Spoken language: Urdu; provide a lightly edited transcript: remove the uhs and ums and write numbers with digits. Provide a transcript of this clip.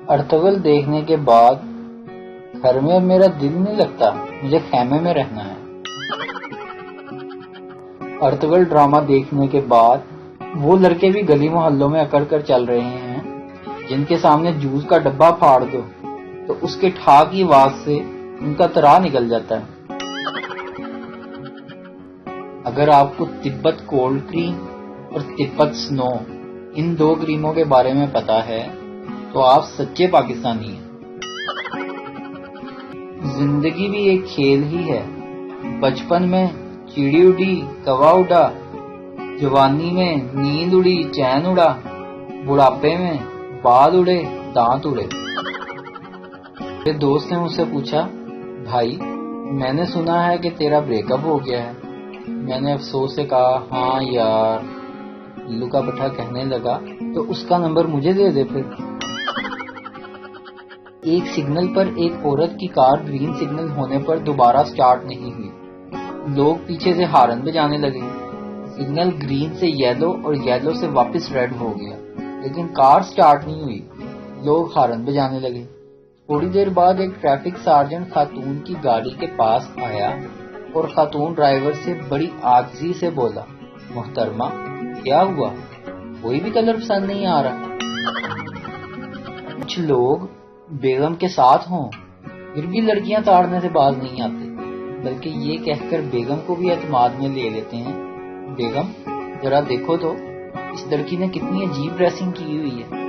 ارطغرل دیکھنے کے بعد گھر میں اب میرا دل نہیں لگتا، مجھے خیمے میں رہنا ہے۔ ارطغرل ڈرامہ دیکھنے کے بعد وہ لڑکے بھی گلی محلوں میں اکڑ کر چل رہے ہیں جن کے سامنے جوس کا ڈبہ پھاڑ دو تو اس کے ٹھا کی آواز سے ان کا ترا نکل جاتا ہے۔ اگر آپ کو تبت کولڈ کریم اور تبت سنو ان 2 کریموں کے بارے میں پتا ہے تو آپ سچے پاکستانی ہیں۔ زندگی بھی ایک کھیل ہی ہے، بچپن میں چڑی اڑی کوا اڑا، جوانی میں نیند اڑی چین اڑا، بڑھاپے میں بال اڑے دانت اڑے۔ میرے دوست نے مجھ سے پوچھا، بھائی میں نے سنا ہے کہ تیرا بریک اپ ہو گیا ہے۔ میں نے افسوس سے کہا، ہاں یار۔ لکا پٹھا کہنے لگا، تو اس کا نمبر مجھے دے دے پھر۔ ایک سگنل پر ایک عورت کی کار گرین سگنل ہونے پر دوبارہ سٹارٹ نہیں ہوئی۔ لوگ پیچھے سے ہارن بجانے لگے۔ سگنل گرین سے یلو اور یلو سے واپس ریڈ ہو گیا، لیکن کار سٹارٹ نہیں ہوئی۔ لوگ ہارن بجانے لگے۔ تھوڑی دیر بعد ایک ٹریفک سارجنٹ خاتون کی گاڑی کے پاس آیا اور خاتون ڈرائیور سے بڑی عاجزی سے بولا، محترمہ کیا ہوا؟ کوئی بھی کلر پسند نہیں آ رہا؟ کچھ لوگ بیگم کے ساتھ ہوں پھر بھی لڑکیاں تاڑنے سے باز نہیں آتے، بلکہ یہ کہہ کر بیگم کو بھی اعتماد میں لے لیتے ہیں، بیگم ذرا دیکھو تو اس لڑکی نے کتنی عجیب ڈریسنگ کی ہوئی ہے۔